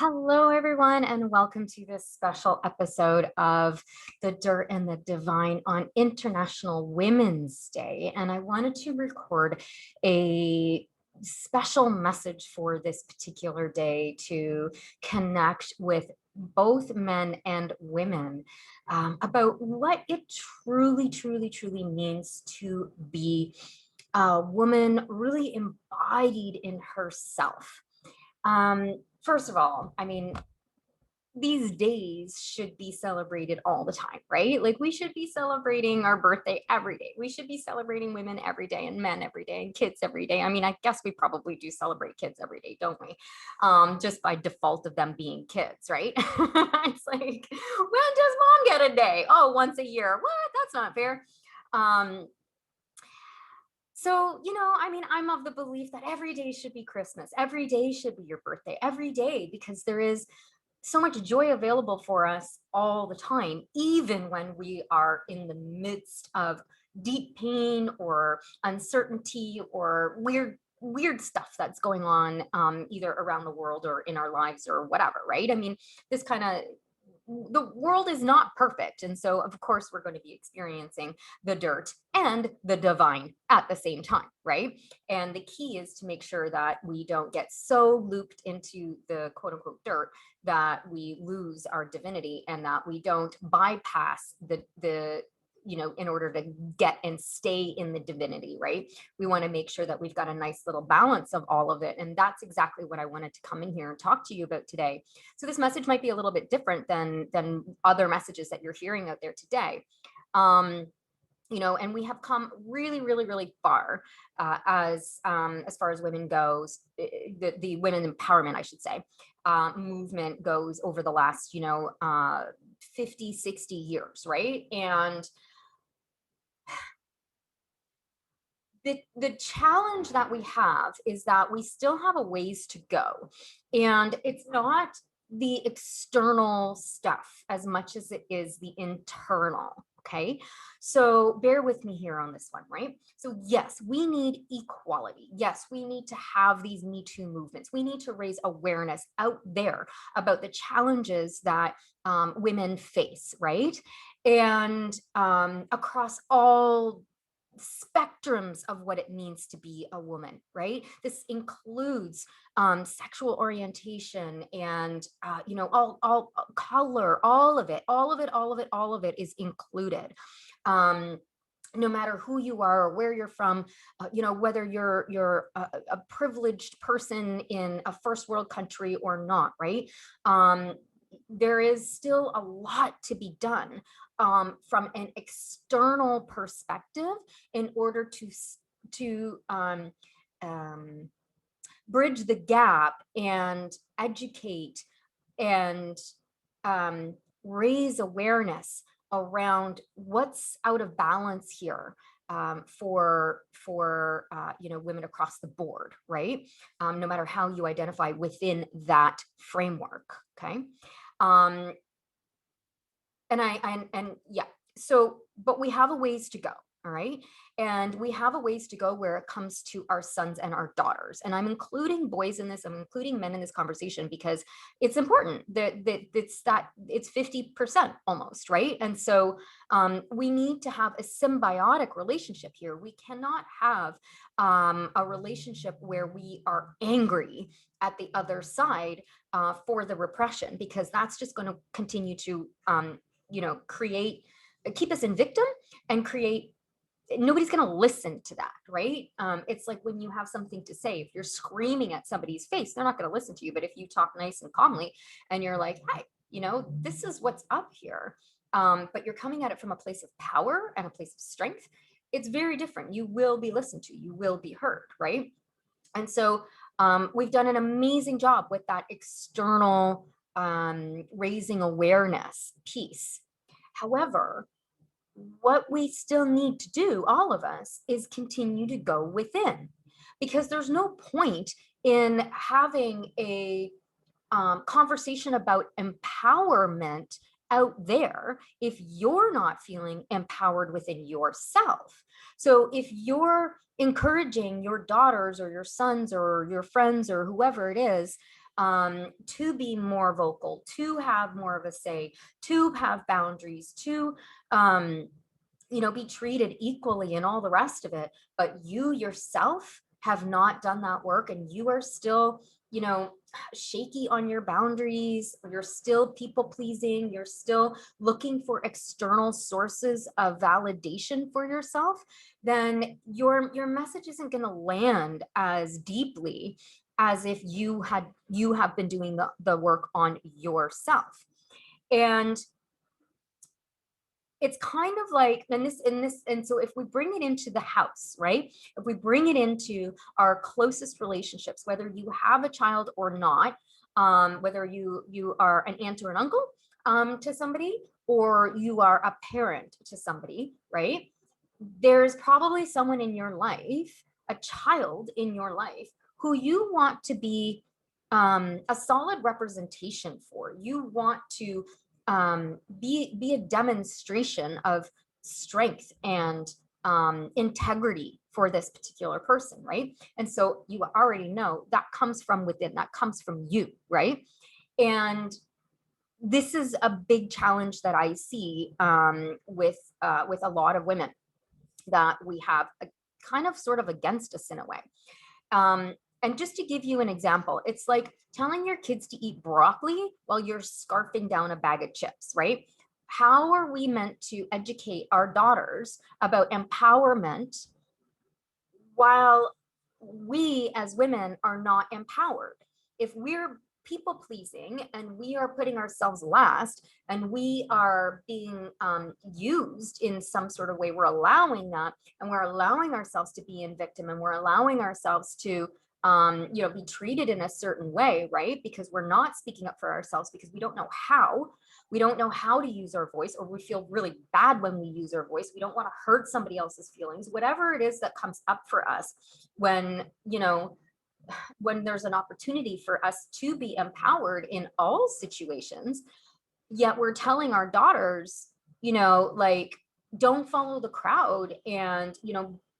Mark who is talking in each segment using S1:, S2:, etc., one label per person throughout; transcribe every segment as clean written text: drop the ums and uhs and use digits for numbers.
S1: Hello, everyone, and welcome to this special episode of The Dirt and the Divine on International Women's Day. And I wanted to record a special message for this particular day to connect with both men and women about what it truly means to be a woman really embodied in herself. First of all, I mean, these days should be celebrated all the time, right? Like we should be celebrating our birthday every day. We should be celebrating women every day and men every day and kids every day. I mean, I guess we probably do celebrate kids every day, don't we? Just by default of them being kids, right? It's like, when does mom get a day? Oh, once a year. What? That's not fair. Um, I mean, I'm of the belief that every day should be Christmas. Every day should be your birthday. Every day, because there is so much joy available for us all the time, even when we are in the midst of deep pain or uncertainty or weird stuff that's going on, either around the world or in our lives or whatever, right? I mean, this kind of the world is not perfect. And so, of course, we're going to be experiencing the dirt and the divine at the same time, right? And the key is to make sure that we don't get so looped into the quote unquote dirt that we lose our divinity and that we don't bypass the in order to get and stay in the divinity, right? We want to make sure that we've got a nice little balance of all of it. And that's exactly what I wanted to come in here and talk to you about today. So this message might be a little bit different than other messages that you're hearing out there today. And we have come really far as far as women goes, the women empowerment, I should say, movement goes over the last 50, 60 years, right? And the challenge that we have is that we still have a ways to go. And it's not the external stuff as much as it is the internal. Okay. So bear with me here on this one, right? So yes, we need equality. Yes, we need to have these Me Too movements. We need to raise awareness out there about the challenges that women face, right? And across all spectrums of what it means to be a woman, right? This includes sexual orientation and all color, all of it is included. No matter who you are or where you're from, whether you're a privileged person in a first world country or not, right? There is still a lot to be done from an external perspective in order to bridge the gap and educate and raise awareness around what's out of balance here for women across the board, right? No matter how you identify within that framework, okay? But we have a ways to go. All right. And we have a ways to go where it comes to our sons and our daughters. And I'm including boys in this, I'm including men in this conversation because it's important that it's 50% almost, right? And so we need to have a symbiotic relationship here. We cannot have a relationship where we are angry at the other side for the repression, because that's just going to continue to keep us in victim and nobody's going to listen to that, right? It's like when you have something to say, if you're screaming at somebody's face, they're not going to listen to you. But if you talk nice and calmly and you're like, hey, this is what's up here, but you're coming at it from a place of power and a place of strength, it's very different. You will be listened to, you will be heard, right? And so we've done an amazing job with that external raising awareness piece. However, what we still need to do, all of us, is continue to go within, because there's no point in having a conversation about empowerment out there if you're not feeling empowered within yourself. So if you're encouraging your daughters or your sons or your friends or whoever it is to be more vocal, to have more of a say, to have boundaries, to be treated equally and all the rest of it. But you yourself have not done that work, and you are still, shaky on your boundaries. You're still people pleasing. You're still looking for external sources of validation for yourself. Then your message isn't going to land as deeply as if you have been doing the work on yourself. And it's kind of like, and so if we bring it into the house, right? If we bring it into our closest relationships, whether you have a child or not, whether you are an aunt or an uncle to somebody, or you are a parent to somebody, right? There's probably someone in your life, a child in your life, who you want to be a solid representation for. You want to be a demonstration of strength and integrity for this particular person, right? And so you already know that comes from within, that comes from you, right? And this is a big challenge that I see with a lot of women that we have a kind of sort of against us in a way. And just to give you an example, it's like telling your kids to eat broccoli while you're scarfing down a bag of chips, right? How are we meant to educate our daughters about empowerment while we as women are not empowered? If we're people pleasing and we are putting ourselves last and we are being used in some sort of way, we're allowing that, and we're allowing ourselves to be in victim, and we're allowing ourselves to be treated in a certain way, right? Because we're not speaking up for ourselves because we don't know how. We don't know how to use our voice, or we feel really bad when we use our voice. We don't want to hurt somebody else's feelings, whatever it is that comes up for us when, when there's an opportunity for us to be empowered in all situations. Yet we're telling our daughters, like, don't follow the crowd, and,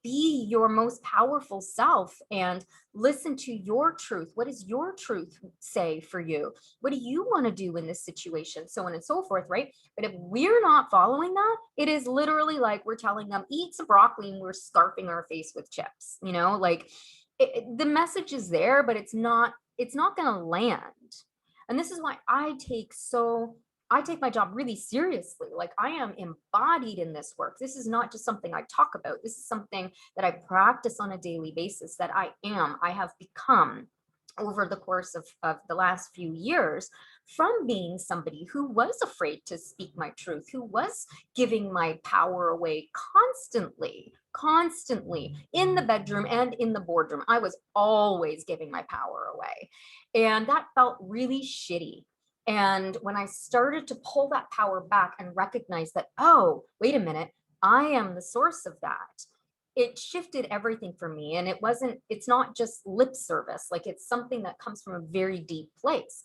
S1: be your most powerful self and listen to your truth. What does your truth say for you? What do you want to do in this situation? So on and so forth, right? But if we're not following that, it is literally like we're telling them, eat some broccoli, and we're scarfing our face with chips, like the message is there, but it's not going to land. And this is why I take my job really seriously. Like, I am embodied in this work. This is not just something I talk about. This is something that I practice on a daily basis, that I have become over the course of the last few years, from being somebody who was afraid to speak my truth, who was giving my power away constantly in the bedroom and in the boardroom. I was always giving my power away. And that felt really shitty. And when I started to pull that power back and recognize that, oh, wait a minute, I am the source of that, it shifted everything for me. And it's not just lip service, like, it's something that comes from a very deep place.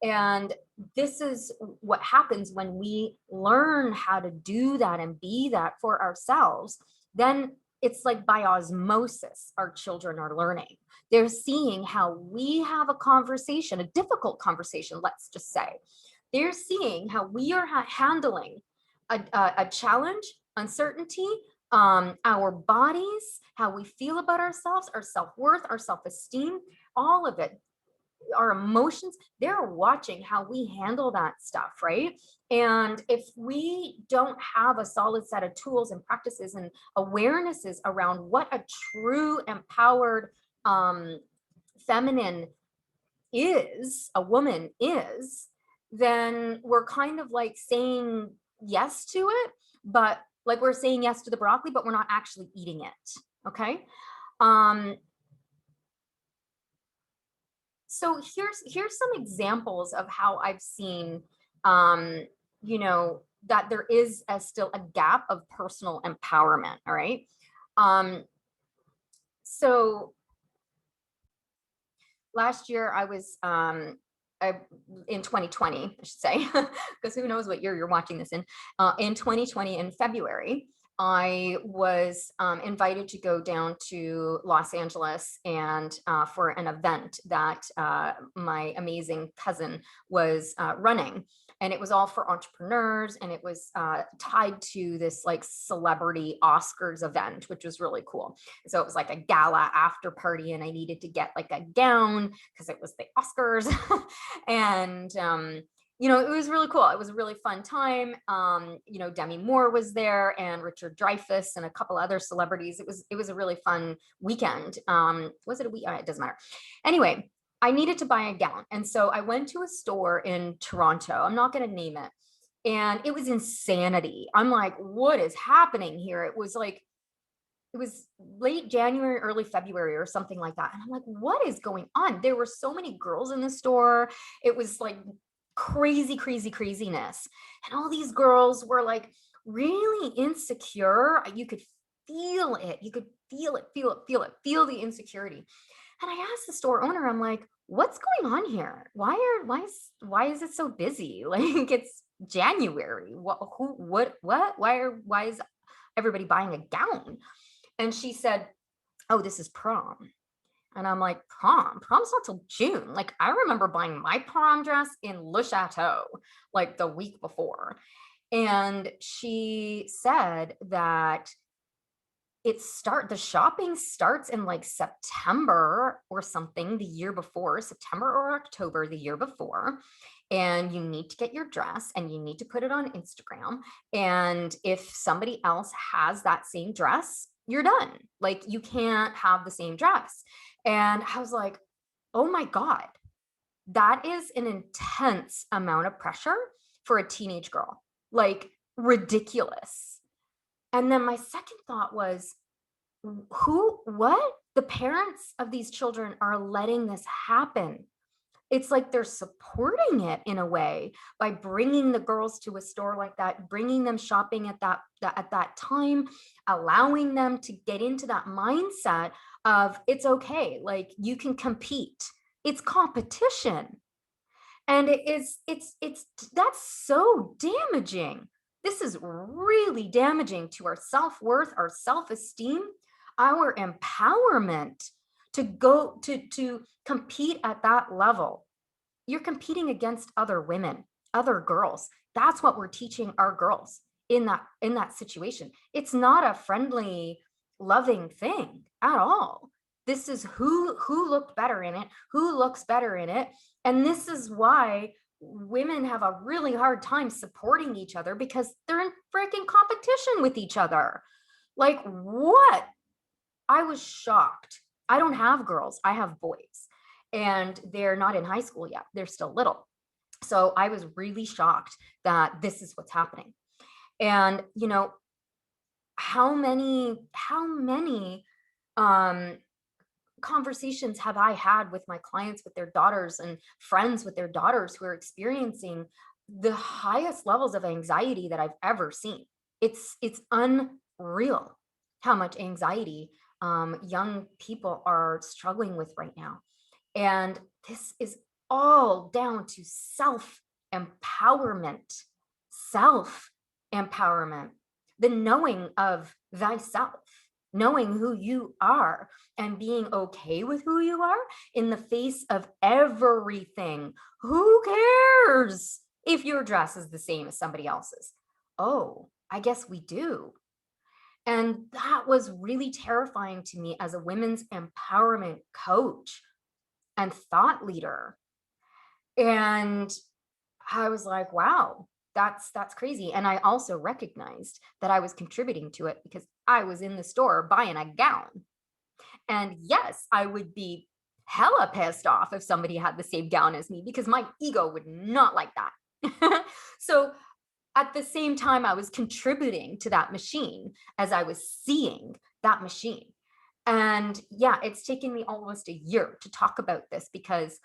S1: And this is what happens when we learn how to do that and be that for ourselves. Then it's like by osmosis, our children are learning. They're seeing how we have a conversation, a difficult conversation, let's just say. They're seeing how we are handling a challenge, uncertainty, our bodies, how we feel about ourselves, our self-worth, our self-esteem, all of it, our emotions. They're watching how we handle that stuff, right? And if we don't have a solid set of tools and practices and awarenesses around what a true empowered feminine is, a woman is, then we're kind of like saying yes to it, but like we're saying yes to the broccoli, but we're not actually eating it. Okay. So here's some examples of how I've seen, that there is still a gap of personal empowerment. All right. So last year I was in 2020, I should say, because who knows what year you're watching this in 2020 in February. I was invited to go down to Los Angeles and for an event that my amazing cousin was running. And it was all for entrepreneurs, and it was tied to this like celebrity Oscars event, which was really cool. So it was like a gala after party, and I needed to get like a gown because it was the Oscars. And it was really cool. It was a really fun time. Demi Moore was there, and Richard Dreyfuss, and a couple other celebrities. It was a really fun weekend. Was it a week? It doesn't matter. Anyway, I needed to buy a gown, and so I went to a store in Toronto. I'm not going to name it, and it was insanity. I'm like, what is happening here? It was late January, early February, or something like that. And I'm like, what is going on? There were so many girls in the store. It was like craziness. And all these girls were like really insecure. You could feel it. You could feel the insecurity. And I asked the store owner, I'm like, what's going on here? Why is it so busy? Like, it's January. Why is everybody buying a gown? And she said, oh, this is prom. And I'm like, prom? Prom's not till June. Like, I remember buying my prom dress in Le Chateau, like the week before. And she said that the shopping starts in like September or something the year before, September or October the year before. And you need to get your dress and you need to put it on Instagram. And if somebody else has that same dress, you're done. Like, you can't have the same dress. And I was like, oh my God, that is an intense amount of pressure for a teenage girl, like ridiculous. And then my second thought was, what? The parents of these children are letting this happen. It's like they're supporting it in a way by bringing the girls to a store like that, bringing them shopping at that time, allowing them to get into that mindset of it's okay, like you can compete. It's competition. And it's that's so damaging. This is really damaging to our self-worth, our self-esteem, our empowerment to go to compete at that level. You're competing against other women, other girls. That's what we're teaching our girls in that situation. It's not a friendly, loving thing at all. This is who looked better in it, who looks better in it. And this is why women have a really hard time supporting each other, because they're in freaking competition with each other. Like, what? I was shocked. I don't have girls, I have boys, and they're not in high school yet. They're still little. So I was really shocked that this is what's happening. And how many conversations have I had with my clients, with their daughters, and friends with their daughters who are experiencing the highest levels of anxiety that I've ever seen. It's unreal how much anxiety young people are struggling with right now. And this is all down to self-empowerment, the knowing of thyself, knowing who you are and being okay with who you are in the face of everything. Who cares if your dress is the same as somebody else's? Oh, I guess we do. And that was really terrifying to me as a women's empowerment coach and thought leader. And I was like, wow, that's crazy. And I also recognized that I was contributing to it because I was in the store buying a gown. And yes, I would be hella pissed off if somebody had the same gown as me, because my ego would not like that. So at the same time, I was contributing to that machine as I was seeing that machine. And yeah, it's taken me almost a year to talk about this, because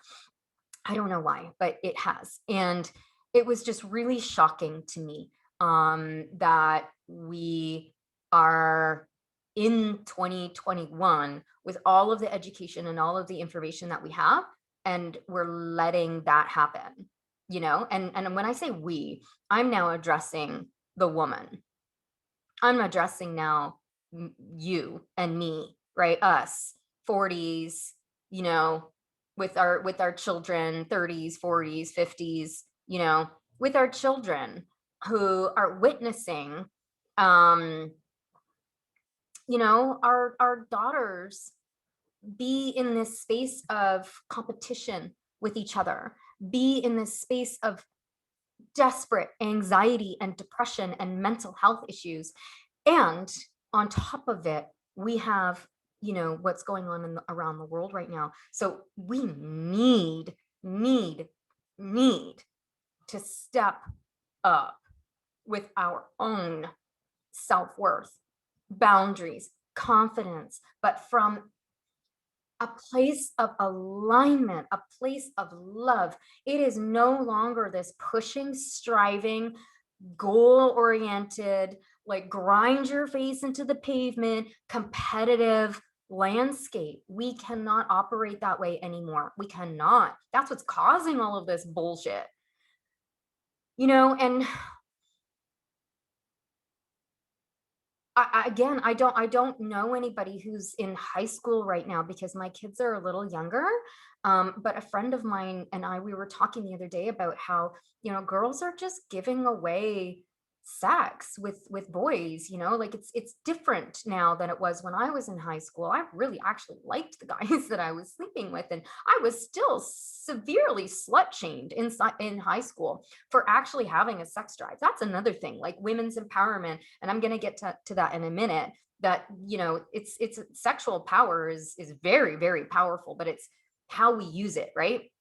S1: I don't know why, but it has. And it was just really shocking to me that we are in 2021 with all of the education and all of the information that we have, and we're letting that happen, and when I say we, I'm now addressing the woman. I'm addressing now you and me, right? Us, 40s, you know, with our children, 30s, 40s, 50s, you know, with our children who are witnessing um, our daughters be in this space of competition with each other, be in this space of desperate anxiety and depression and mental health issues. And on top of it, we have, what's going on around the world right now. So we need, need to step up with our own self-worth, boundaries, confidence, but from a place of alignment, a place of love. It is no longer this pushing, striving, goal oriented, like grind your face into the pavement, competitive landscape. We cannot operate that way anymore. We cannot. That's what's causing all of this bullshit. And again, I don't know anybody who's in high school right now because my kids are a little younger. But a friend of mine and we were talking the other day about how, girls are just giving away sex with boys, like it's different now than it was when I was in high school. I really actually liked the guys that I was sleeping with, and I was still severely slut shamed in high school for actually having a sex drive. That's another thing, like women's empowerment, and I'm going to get to that in a minute. That it's sexual power is very, very powerful, but it's how we use it, right?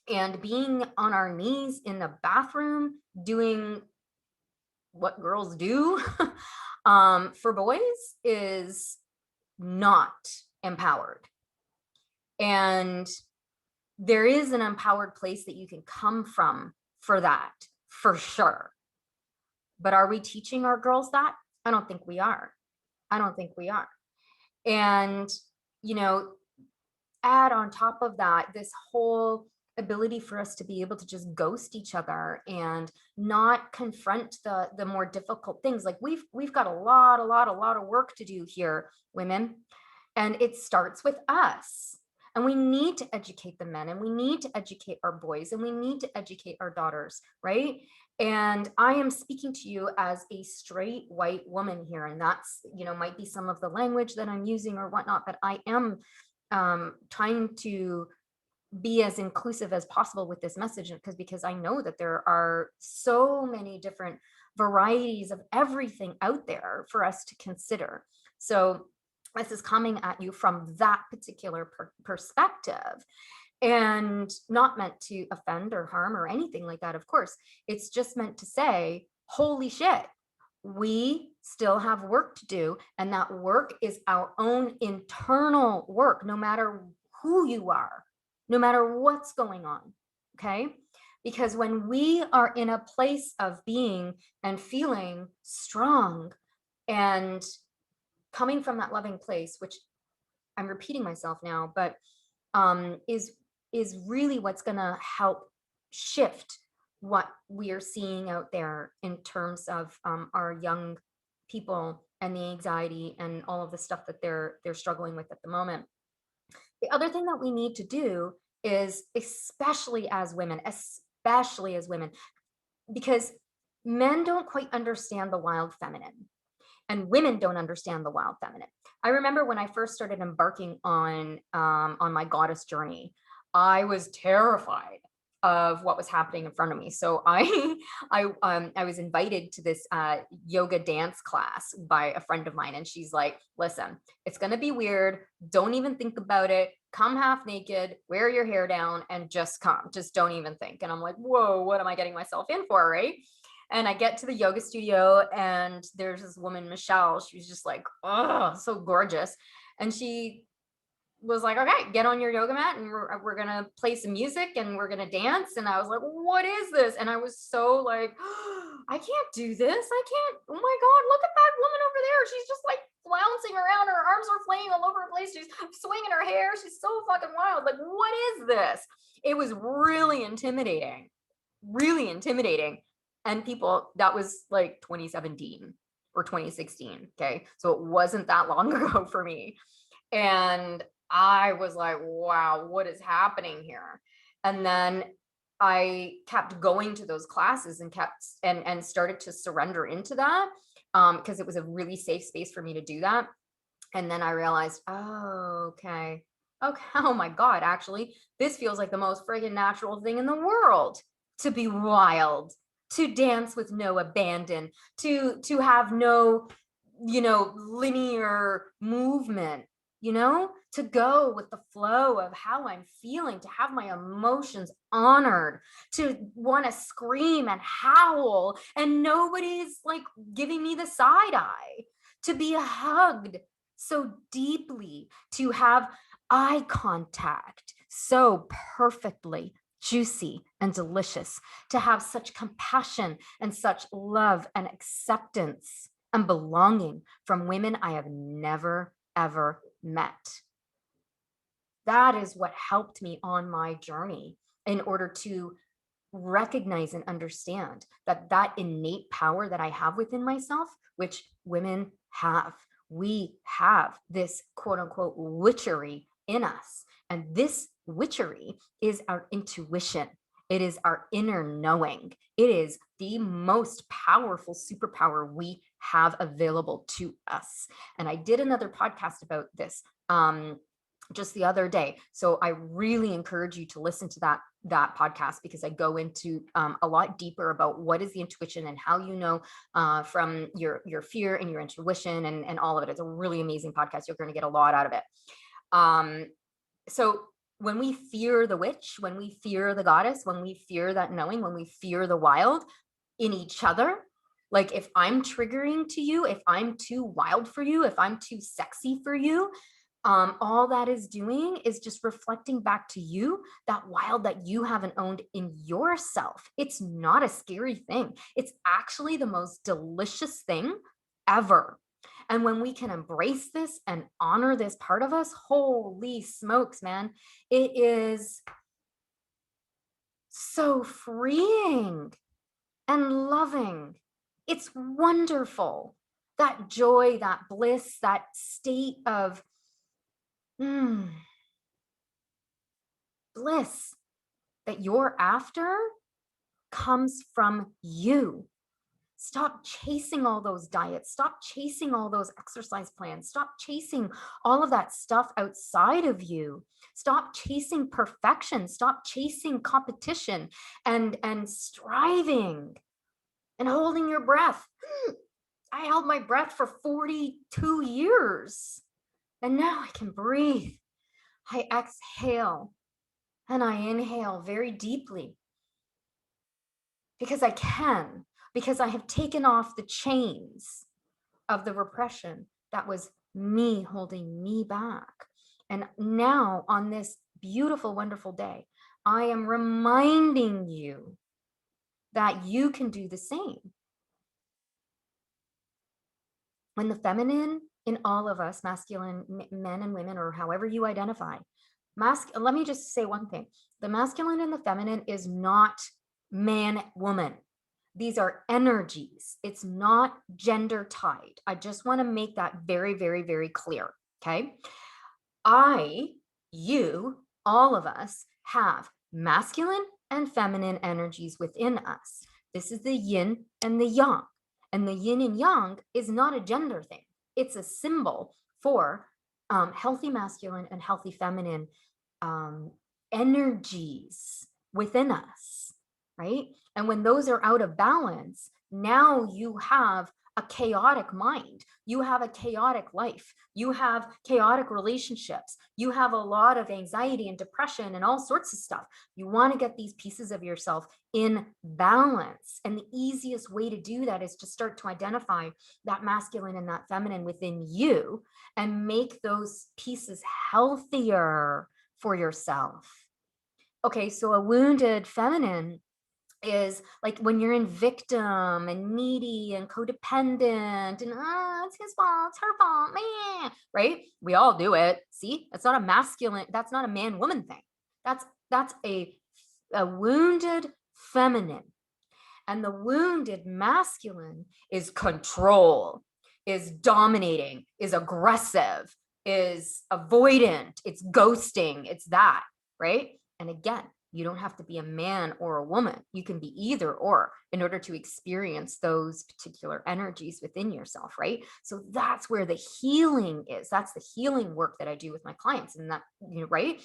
S1: And being on our knees in the bathroom doing what girls do for boys is not empowered. And there is an empowered place that you can come from for that, for sure. But are we teaching our girls that? I don't think we are. I don't think we are. And, add on top of that, this whole ability for us to be able to just ghost each other and not confront the more difficult things. Like we've got a lot of work to do here, women, and it starts with us. And we need to educate the men, and we need to educate our boys, and we need to educate our daughters, right? And I am speaking to you as a straight white woman here, and that's, might be some of the language that I'm using or whatnot, but I am trying to be as inclusive as possible with this message, because I know that there are so many different varieties of everything out there for us to consider. So this is coming at you from that particular perspective, and not meant to offend or harm or anything like that. Of course, it's just meant to say, holy shit, we still have work to do. And that work is our own internal work, no matter who you are, no matter what's going on. Okay. Because when we are in a place of being and feeling strong and coming from that loving place, which I'm repeating myself now, but is really what's going to help shift what we are seeing out there in terms of our young people and the anxiety and all of the stuff that they're struggling with at the moment. The other thing that we need to do is, especially as women, because men don't quite understand the wild feminine, and women don't understand the wild feminine. I remember when I first started embarking on my goddess journey, I was terrified of what was happening in front of me. So I was invited to this yoga dance class by a friend of mine, and she's like, "Listen, it's gonna be weird. Don't even think about it. Come half naked, wear your hair down, and just come. Just don't even think." And I'm like, "Whoa, what am I getting myself in for?" Right? And I get to the yoga studio, and there's this woman, Michelle. She was just like, oh, so gorgeous. And she was like, okay, get on your yoga mat, and we're going to play some music, and we're going to dance. And I was like, what is this? And I was so like, oh, I can't do this. I can't. Oh my God, look at that woman over there. She's just like flouncing around. Her arms are flaying all over the place. She's swinging her hair. She's so fucking wild. Like, what is this? It was really intimidating. Really intimidating. And people, that was like 2017. or 2016. Okay. So it wasn't that long ago for me. And I was like, wow, what is happening here? And then I kept going to those classes and kept and started to surrender into that, because it was a really safe space for me to do that. And then I realized, oh, okay. Okay. Oh my God, actually, this feels like the most friggin' natural thing in the world, to be wild, to dance with no abandon, to have no, linear movement, to go with the flow of how I'm feeling, to have my emotions honored, to want to scream and howl and nobody's like giving me the side eye, to be hugged so deeply, to have eye contact so perfectly juicy and delicious, to have such compassion and such love and acceptance and belonging from women I have never, ever met. That is what helped me on my journey, in order to recognize and understand that that innate power that I have within myself, which women have, we have this quote unquote witchery in us. And this witchery is our intuition. It is our inner knowing. It is the most powerful superpower we have available to us. And I did another podcast about this just the other day. So I really encourage you to listen to that podcast, because I go into a lot deeper about what is the intuition and how from your fear and your intuition and all of it. It's a really amazing podcast. You're going to get a lot out of it. So when we fear the witch, when we fear the goddess, when we fear that knowing, when we fear the wild in each other, like if I'm triggering to you, if I'm too wild for you, if I'm too sexy for you, all that is doing is just reflecting back to you that wild that you haven't owned in yourself. It's not a scary thing. It's actually the most delicious thing ever. And when we can embrace this and honor this part of us, holy smokes, man, it is so freeing and loving. It's wonderful. That joy, that bliss, that state of bliss that you're after comes from you. Stop chasing all those diets. Stop chasing all those exercise plans. Stop chasing all of that stuff outside of you. Stop chasing perfection. Stop chasing competition and striving and holding your breath. I held my breath for 42 years and now I can breathe. I exhale and I inhale very deeply because I can, because I have taken off the chains of the repression that was me holding me back. And now on this beautiful, wonderful day, I am reminding you that you can do the same. When the feminine in all of us, masculine men and women, or however you identify, let me just say one thing. The masculine and the feminine is not man, woman. These are energies. It's not gender tied. I just want to make that very, very, very clear. Okay. You, all of us have masculine and feminine energies within us. This is the yin and the yang. And the yin and yang is not a gender thing. It's a symbol for healthy masculine and healthy feminine energies within us, right? And when those are out of balance, now you have a chaotic mind. You have a chaotic life. You have chaotic relationships. You have a lot of anxiety and depression and all sorts of stuff. You want to get these pieces of yourself in balance. And the easiest way to do that is to start to identify that masculine and that feminine within you and make those pieces healthier for yourself. Okay, so a wounded feminine is like when you're in victim and needy and codependent and it's his fault, it's her fault, man, right? We all do it. See, it's not a masculine, that's not a man woman thing. That's a wounded feminine. And the wounded masculine is control, is dominating, is aggressive, is avoidant, it's ghosting, it's that, right? And again, you don't have to be a man or a woman. You can be either or in order to experience those particular energies within yourself, right? So that's where the healing is. That's the healing work that I do with my clients. And that, right?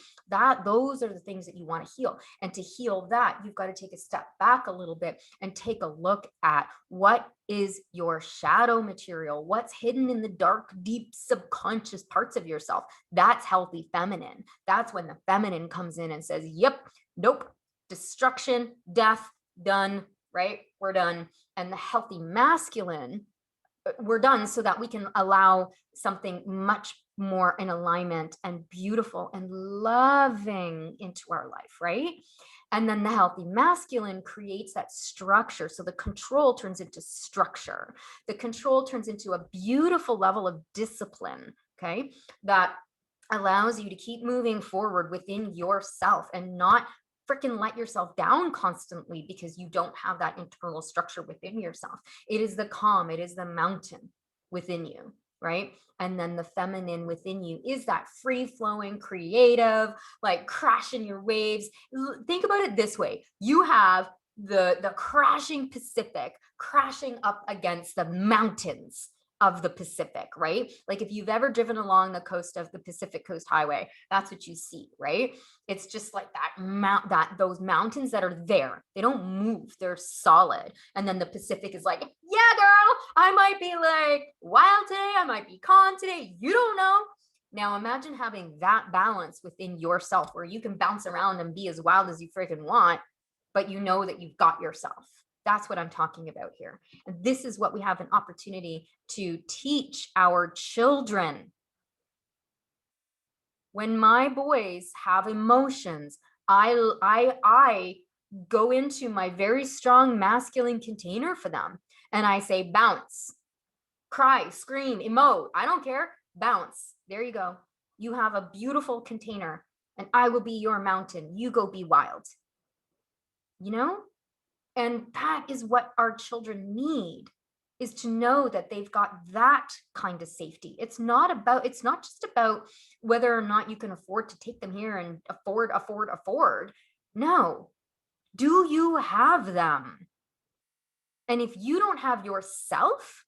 S1: Those are the things that you want to heal. And to heal that, you've got to take a step back a little bit and take a look at what is your shadow material, what's hidden in the dark, deep subconscious parts of yourself. That's healthy feminine. That's when the feminine comes in and says, yep, nope, destruction, death, done, right? We're done. And the healthy masculine, we're done so that we can allow something much more in alignment and beautiful and loving into our life, right? And then the healthy masculine creates that structure. So the control turns into structure. The control turns into a beautiful level of discipline, okay? That allows you to keep moving forward within yourself and not freaking let yourself down constantly because you don't have that internal structure within yourself. It is the calm, it is the mountain within you, right? And then the feminine within you is that free flowing, creative, like crashing your waves. Think about it this way. You have the crashing Pacific crashing up against the mountains of the Pacific, right? Like if you've ever driven along the coast of the Pacific Coast Highway, that's what you see, right? It's just like those mountains that are there. They don't move, they're solid. And then the Pacific is like, yeah, girl, I might be like wild today, I might be calm today, you don't know. Now imagine having that balance within yourself where you can bounce around and be as wild as you freaking want, but you know that you've got yourself. That's what I'm talking about here. And this is what we have an opportunity to teach our children. When my boys have emotions, I go into my very strong masculine container for them. And I say, bounce, cry, scream, emote. I don't care. Bounce. There you go. You have a beautiful container and I will be your mountain. You go be wild. You know? And that is what our children need, is to know that they've got that kind of safety. It's not just about whether or not you can afford to take them here and afford. No. Do you have them? And if you don't have yourself,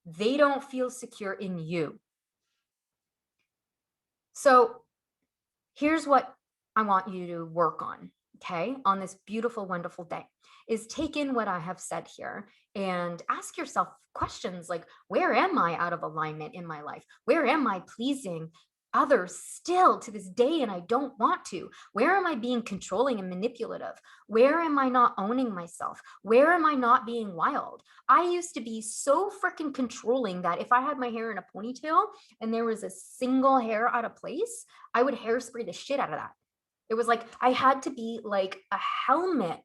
S1: they don't feel secure in you. So here's what I want you to work on, okay, on this beautiful, wonderful day, is take in what I have said here and ask yourself questions like, where am I out of alignment in my life? Where am I pleasing others still to this day and I don't want to? Where am I being controlling and manipulative? Where am I not owning myself? Where am I not being wild? I used to be so freaking controlling that if I had my hair in a ponytail and there was a single hair out of place, I would hairspray the shit out of that. It was like I had to be like a helmet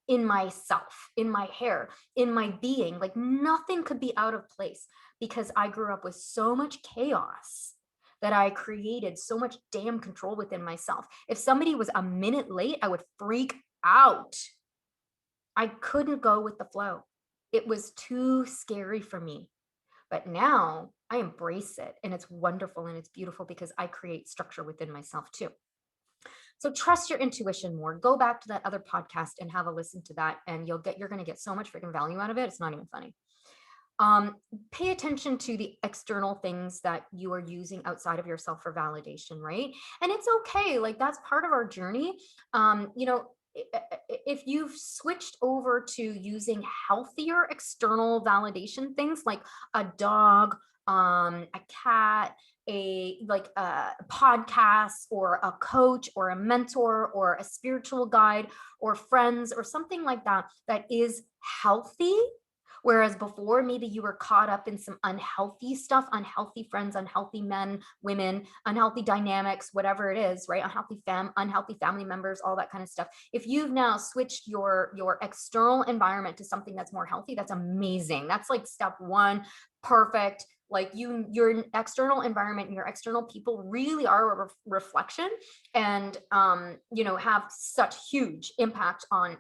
S1: in myself, in my hair, in my being. Like nothing could be out of place because I grew up with so much chaos that I created so much damn control within myself. If somebody was a minute late, I would freak out. I couldn't go with the flow. It was too scary for me. But now I embrace it and it's wonderful and it's beautiful because I create structure within myself too. So trust your intuition more. Go back to that other podcast and have a listen to that, and you're going to get so much freaking value out of it. It's not even funny. Pay attention to the external things that you are using outside of yourself for validation, right? And it's okay. Like that's part of our journey. If you've switched over to using healthier external validation things like a dog, a cat, a podcast or a coach or a mentor or a spiritual guide or friends or something like that, that is healthy. Whereas before, maybe you were caught up in some unhealthy stuff, unhealthy friends, unhealthy men, women, unhealthy dynamics, whatever it is, right? Unhealthy family members, all that kind of stuff. If you've now switched your external environment to something that's more healthy, that's amazing. That's like step one, perfect. Like your external environment and your external people really are a reflection, and have such huge impact on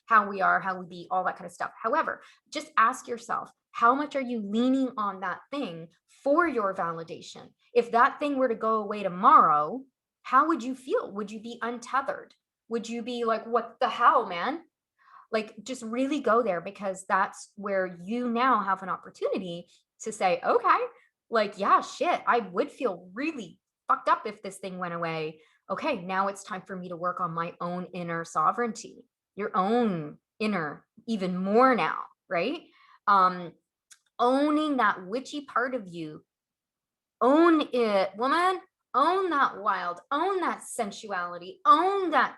S1: how we are, how we be, all that kind of stuff. However, just ask yourself, how much are you leaning on that thing for your validation? If that thing were to go away tomorrow, how would you feel? Would you be untethered? Would you be like, what the hell, man? Like, just really go there, because that's where you now have an opportunity to say, okay, like, yeah, shit, I would feel really fucked up if this thing went away. Okay, now it's time for me to work on my own inner sovereignty, your own inner, even more now, right? Owning that witchy part of you. Own it, woman. Own that wild, own that sensuality, own that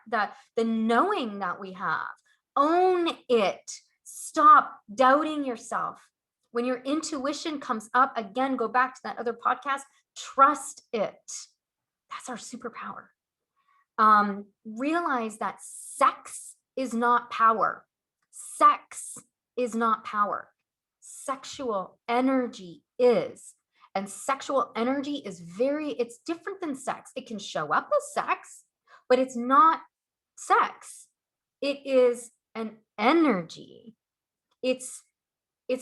S1: the knowing that we have. Own it. Stop doubting yourself. When your intuition comes up, again, go back to that other podcast, trust it. That's our superpower. Realize that sex is not power. Sex is not power. Sexual energy is. And sexual energy is it's different than sex. It can show up as sex, but it's not sex. It is an energy. It's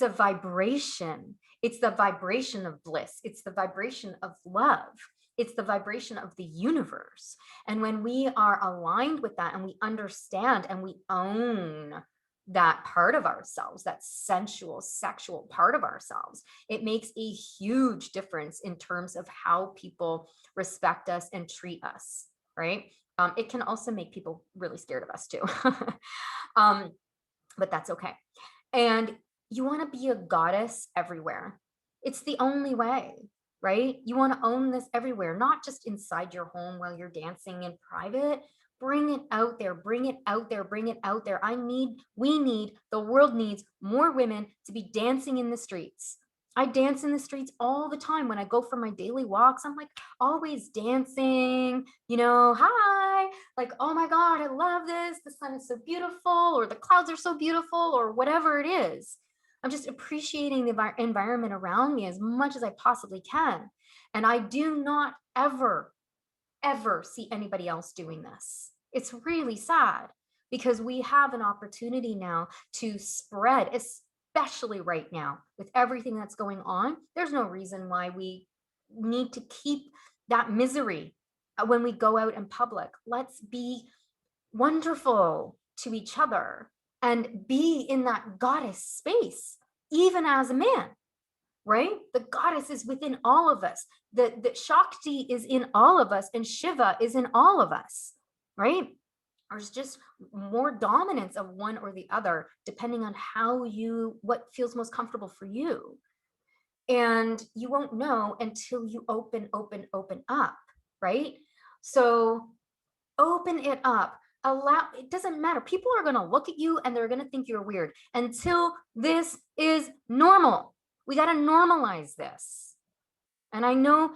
S1: a vibration. It's the vibration of bliss. It's the vibration of love. It's the vibration of the universe. And when we are aligned with that and we understand and we own that part of ourselves, that sensual, sexual part of ourselves, it makes a huge difference in terms of how people respect us and treat us, right? It can also make people really scared of us too. But that's okay. And you want to be a goddess everywhere. It's the only way, right? You want to own this everywhere, not just inside your home while you're dancing in private. Bring it out there, bring it out there, bring it out there. The world needs more women to be dancing in the streets. I dance in the streets all the time when I go for my daily walks. I'm like always dancing, hi, like, oh my God, I love this. The sun is so beautiful, or the clouds are so beautiful, or whatever it is. I'm just appreciating the environment around me as much as I possibly can. And I do not ever see anybody else doing this. It's really sad, because we have an opportunity now to spread, especially right now with everything that's going on. There's no reason why we need to keep that misery when we go out in public. Let's be wonderful to each other and be in that goddess space, even as a man, right? The goddess is within all of us. The Shakti is in all of us, and Shiva is in all of us, right? There's just more dominance of one or the other, depending on what feels most comfortable for you. And you won't know until you open up, right? So open it up. It doesn't matter. People are going to look at you and they're going to think you're weird until this is normal. We got to normalize this. And I know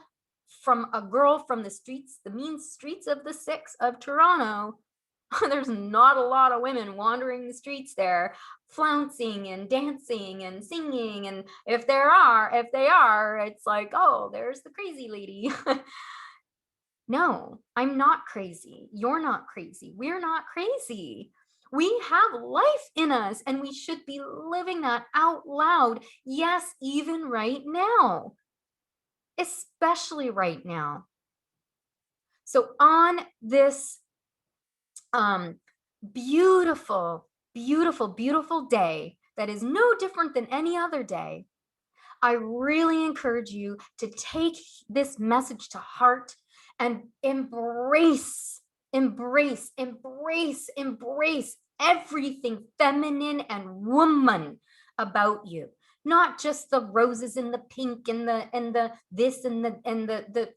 S1: from a girl from the streets, the mean streets of the six of Toronto, there's not a lot of women wandering the streets there, flouncing and dancing and singing. And if they are, it's like, oh, there's the crazy lady. No, I'm not crazy. You're not crazy. We're not crazy. We have life in us, and we should be living that out loud. Yes, even right now, especially right now. So on this beautiful, beautiful, beautiful day that is no different than any other day, I really encourage you to take this message to heart and embrace everything feminine and woman about you. Not just the roses and the pink and the this and the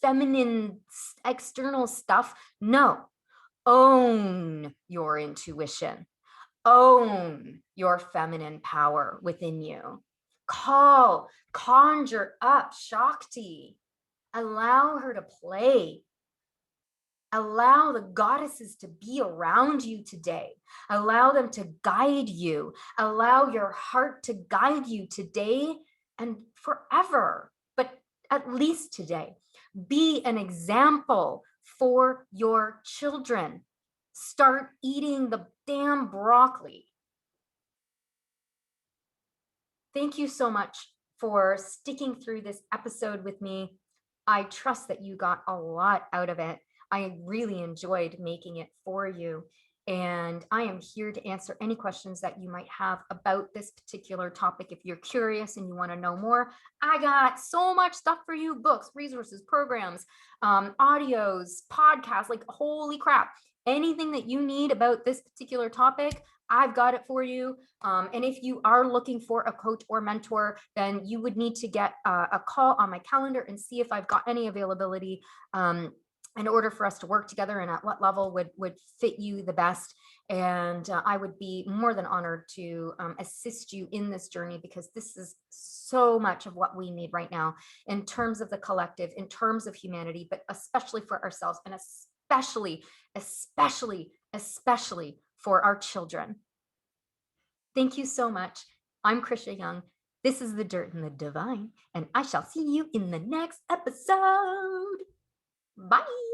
S1: feminine external stuff. No. Own your intuition. Own your feminine power within you. Conjure up Shakti. Allow her to play. Allow the goddesses to be around you today. Allow them to guide you. Allow your heart to guide you today and forever, but at least today. Be an example for your children. Start eating the damn broccoli. Thank you so much for sticking through this episode with me. I trust that you got a lot out of it. I really enjoyed making it for you. And I am here to answer any questions that you might have about this particular topic. If you're curious and you want to know more, I got so much stuff for you: books, resources, programs, audios, podcasts, like holy crap. Anything that you need about this particular topic, I've got it for you. And if you are looking for a coach or mentor, then you would need to get a call on my calendar and see if I've got any availability in order for us to work together, and at what level would fit you the best. And I would be more than honored to assist you in this journey, because this is so much of what we need right now in terms of the collective, in terms of humanity, but especially for ourselves, and especially for our children. Thank you so much. I'm Krisha Young. This is The Dirt and the Divine, and I shall see you in the next episode. Bye.